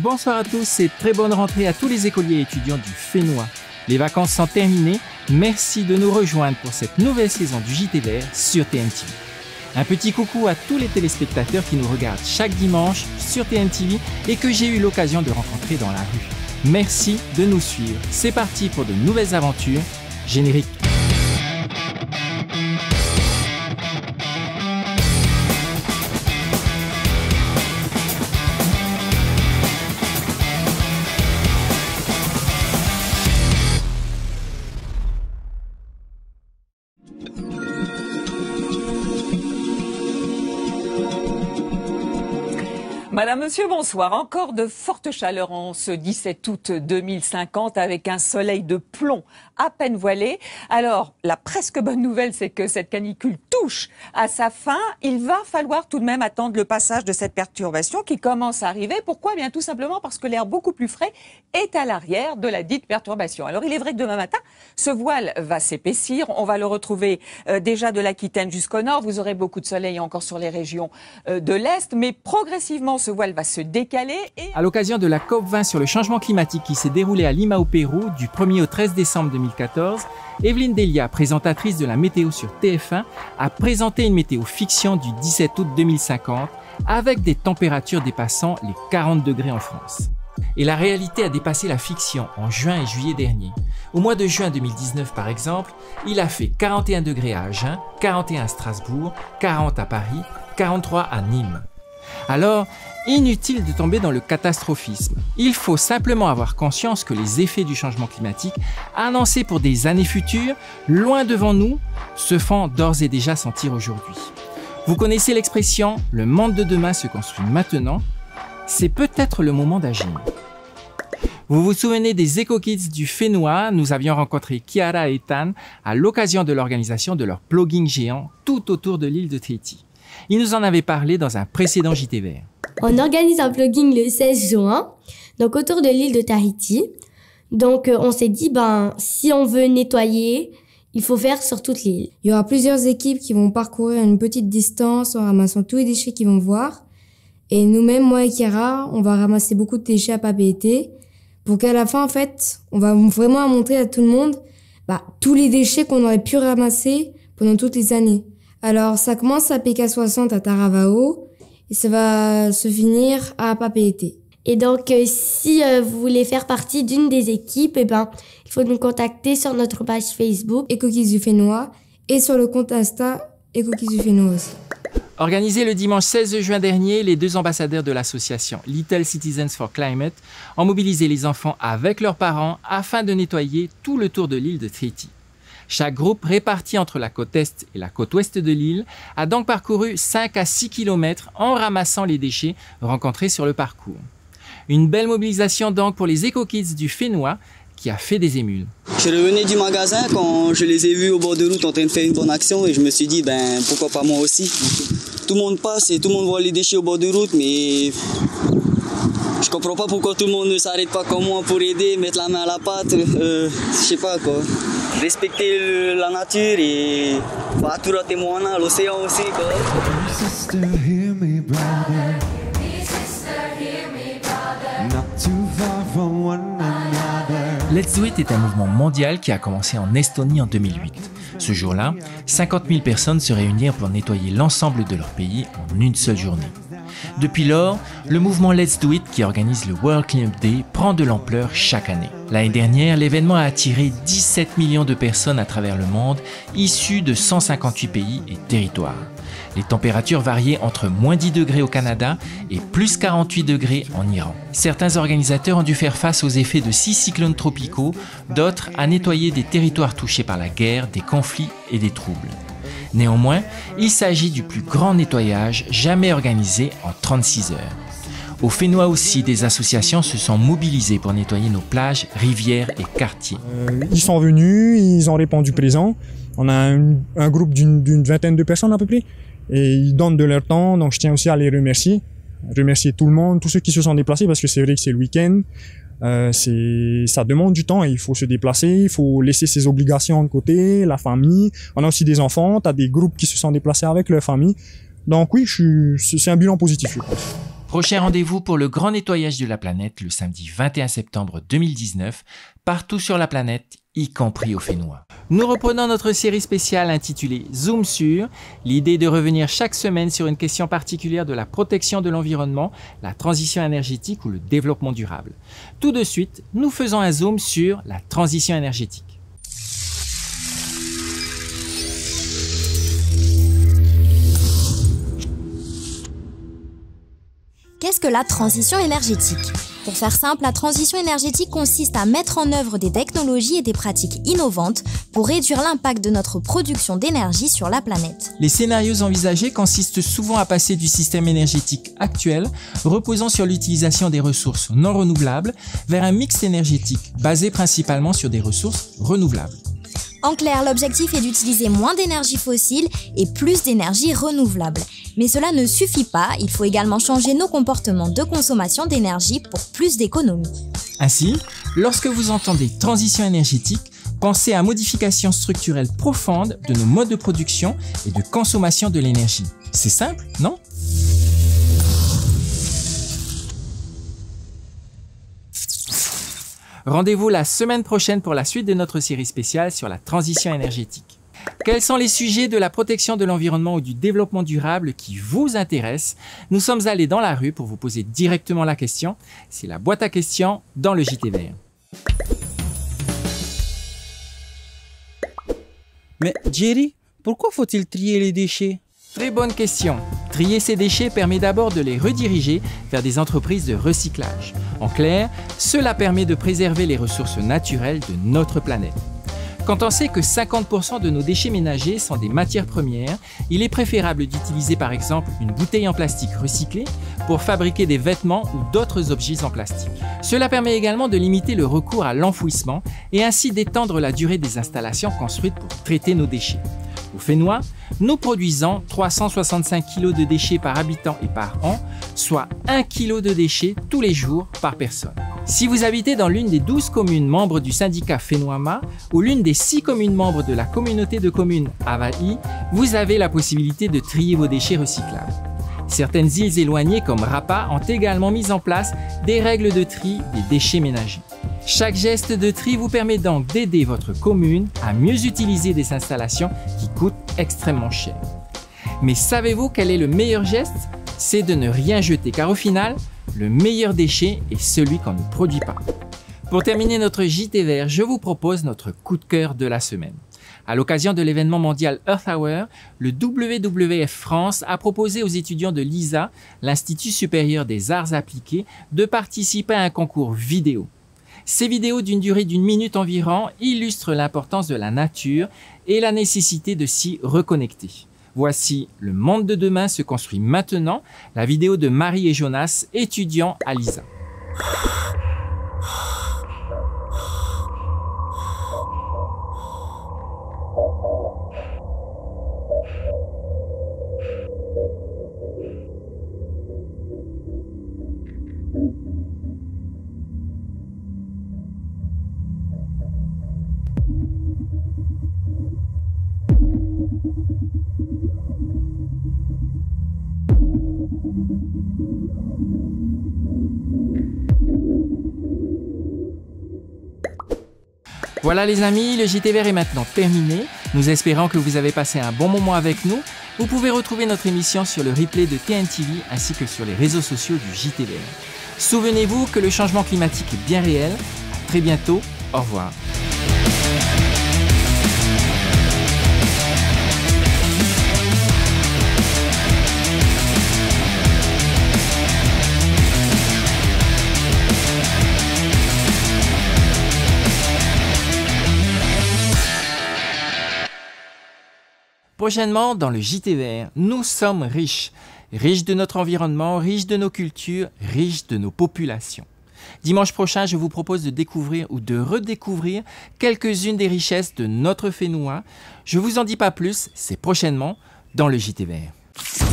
bonsoir à tous et très bonne rentrée à tous les écoliers et étudiants du Fénois. Les vacances sont terminées, merci de nous rejoindre pour cette nouvelle saison du JT Vert sur TNTV. Un petit coucou à tous les téléspectateurs qui nous regardent chaque dimanche sur TNTV et que j'ai eu l'occasion de rencontrer dans la rue. Merci de nous suivre, c'est parti pour de nouvelles aventures, générique. Madame, Monsieur, bonsoir. Encore de fortes chaleurs en ce 17 août 2050 avec un soleil de plomb à peine voilé. Alors, la presque bonne nouvelle, c'est que cette canicule touche à sa fin. Il va falloir tout de même attendre le passage de cette perturbation qui commence à arriver. Pourquoi? Bien tout simplement parce que l'air beaucoup plus frais est à l'arrière de la dite perturbation. Alors, il est vrai que demain matin, ce voile va s'épaissir. On va le retrouver déjà de l'Aquitaine jusqu'au nord. Vous aurez beaucoup de soleil encore sur les régions de l'Est, mais progressivement, ce voile va se décaler. À l'occasion de la COP20 sur le changement climatique qui s'est déroulée à Lima au Pérou du 1er au 13 décembre 2014, Evelyne Delia, présentatrice de la météo sur TF1, a présenté une météo fiction du 17 août 2050 avec des températures dépassant les 40 degrés en France. Et la réalité a dépassé la fiction en juin et juillet dernier. Au mois de juin 2019 par exemple, il a fait 41 degrés à Agen, 41 à Strasbourg, 40 à Paris, 43 à Nîmes. Alors, inutile de tomber dans le catastrophisme. Il faut simplement avoir conscience que les effets du changement climatique, annoncés pour des années futures, loin devant nous, se font d'ores et déjà sentir aujourd'hui. Vous connaissez l'expression « le monde de demain se construit maintenant », c'est peut-être le moment d'agir. Vous vous souvenez des Eco-Kids du Fénois? Nous avions rencontré Chiara et Ethan à l'occasion de l'organisation de leur plugging géant tout autour de l'île de Tahiti. Ils nous en avaient parlé dans un précédent JT Vert. On organise un plugging le 16 juin, donc autour de l'île de Tahiti. Donc on s'est dit, si on veut nettoyer, il faut faire sur toute l'île. Il y aura plusieurs équipes qui vont parcourir une petite distance en ramassant tous les déchets qu'ils vont voir. Et nous-mêmes, moi et Chiara, on va ramasser beaucoup de déchets à papier pour qu'à la fin, en fait, on va vraiment montrer à tout le monde tous les déchets qu'on aurait pu ramasser pendant toutes les années. Alors, ça commence à PK60 à Taravao et ça va se finir à Papeete. Et donc, si vous voulez faire partie d'une des équipes, il faut nous contacter sur notre page Facebook Eco-Kids du Fénois et sur le compte Insta Eco-Kids du Fénois aussi. Organisé le dimanche 16 juin dernier, les deux ambassadeurs de l'association Little Citizens for Climate ont mobilisé les enfants avec leurs parents afin de nettoyer tout le tour de l'île de Tahiti. Chaque groupe, réparti entre la côte est et la côte ouest de l'île, a donc parcouru 5 à 6 km en ramassant les déchets rencontrés sur le parcours. Une belle mobilisation donc pour les Eco-Kids du Fénois qui a fait des émules. Je revenais du magasin quand je les ai vus au bord de route en train de faire une bonne action et je me suis dit pourquoi pas moi aussi. Tout le monde passe et tout le monde voit les déchets au bord de route, mais je comprends pas pourquoi tout le monde ne s'arrête pas comme moi pour aider, mettre la main à la pâte, je sais pas quoi. Respecter la nature et tout rater l'océan aussi quoi. Let's Do It est un mouvement mondial qui a commencé en Estonie en 2008. Ce jour-là, 50 000 personnes se réunirent pour nettoyer l'ensemble de leur pays en une seule journée. Depuis lors, le mouvement Let's Do It, qui organise le World Cleanup Day, prend de l'ampleur chaque année. L'année dernière, l'événement a attiré 17 millions de personnes à travers le monde, issues de 158 pays et territoires. Les températures variaient entre moins 10 degrés au Canada et plus 48 degrés en Iran. Certains organisateurs ont dû faire face aux effets de 6 cyclones tropicaux, d'autres à nettoyer des territoires touchés par la guerre, des conflits et des troubles. Néanmoins, il s'agit du plus grand nettoyage jamais organisé en 36 heures. Au Fénois aussi, des associations se sont mobilisées pour nettoyer nos plages, rivières et quartiers. Ils sont venus, ils ont répondu présent. On a un groupe d'une vingtaine de personnes à peu près. Et ils donnent de leur temps, donc je tiens aussi à les remercier. Remercier tout le monde, tous ceux qui se sont déplacés, parce que c'est vrai que c'est le week-end. Ça demande du temps, il faut se déplacer, il faut laisser ses obligations de côté, la famille. On a aussi des enfants, tu as des groupes qui se sont déplacés avec leur famille. Donc oui, c'est un bilan positif, je pense. Prochain rendez-vous pour le grand nettoyage de la planète le samedi 21 septembre 2019, partout sur la planète, y compris au Fénois. Nous reprenons notre série spéciale intitulée Zoom sur, l'idée de revenir chaque semaine sur une question particulière de la protection de l'environnement, la transition énergétique ou le développement durable. Tout de suite, nous faisons un zoom sur la transition énergétique. Qu'est-ce que la transition énergétique? Pour faire simple, la transition énergétique consiste à mettre en œuvre des technologies et des pratiques innovantes pour réduire l'impact de notre production d'énergie sur la planète. Les scénarios envisagés consistent souvent à passer du système énergétique actuel, reposant sur l'utilisation des ressources non renouvelables, vers un mix énergétique basé principalement sur des ressources renouvelables. En clair, l'objectif est d'utiliser moins d'énergie fossile et plus d'énergie renouvelable. Mais cela ne suffit pas, il faut également changer nos comportements de consommation d'énergie pour plus d'économie. Ainsi, lorsque vous entendez transition énergétique, pensez à modifications structurelles profondes de nos modes de production et de consommation de l'énergie. C'est simple, non? Rendez-vous la semaine prochaine pour la suite de notre série spéciale sur la transition énergétique. Quels sont les sujets de la protection de l'environnement ou du développement durable qui vous intéressent? Nous sommes allés dans la rue pour vous poser directement la question. C'est la boîte à questions dans le JT Vert. Mais Jerry, pourquoi faut-il trier les déchets? Très bonne question. Trier ces déchets permet d'abord de les rediriger vers des entreprises de recyclage. En clair, cela permet de préserver les ressources naturelles de notre planète. Quand on sait que 50% de nos déchets ménagers sont des matières premières, il est préférable d'utiliser par exemple une bouteille en plastique recyclée pour fabriquer des vêtements ou d'autres objets en plastique. Cela permet également de limiter le recours à l'enfouissement et ainsi d'étendre la durée des installations construites pour traiter nos déchets. Au Fénois, nous produisons 365 kg de déchets par habitant et par an, soit 1 kg de déchets tous les jours par personne. Si vous habitez dans l'une des 12 communes membres du syndicat Fénois-Ma ou l'une des 6 communes membres de la communauté de communes Avaï, vous avez la possibilité de trier vos déchets recyclables. Certaines îles éloignées comme Rapa ont également mis en place des règles de tri des déchets ménagers. Chaque geste de tri vous permet donc d'aider votre commune à mieux utiliser des installations qui coûtent extrêmement cher. Mais savez-vous quel est le meilleur geste? C'est de ne rien jeter, car au final, le meilleur déchet est celui qu'on ne produit pas. Pour terminer notre JT Vert, je vous propose notre coup de cœur de la semaine. À l'occasion de l'événement mondial Earth Hour, le WWF France a proposé aux étudiants de l'ISA, l'Institut supérieur des arts appliqués, de participer à un concours vidéo. Ces vidéos d'une durée d'1 minute environ illustrent l'importance de la nature et la nécessité de s'y reconnecter. Voici Le monde de demain se construit maintenant, la vidéo de Marie et Jonas, étudiants à l'ISA. Voilà les amis, le JT Vert est maintenant terminé. Nous espérons que vous avez passé un bon moment avec nous. Vous pouvez retrouver notre émission sur le replay de TNTV ainsi que sur les réseaux sociaux du JT Vert. Souvenez-vous que le changement climatique est bien réel. À très bientôt. Au revoir. Prochainement, dans le JT Vert, nous sommes riches. Riches de notre environnement, riches de nos cultures, riches de nos populations. Dimanche prochain, je vous propose de découvrir ou de redécouvrir quelques-unes des richesses de notre Fénois. Je vous en dis pas plus, c'est prochainement dans le JT Vert.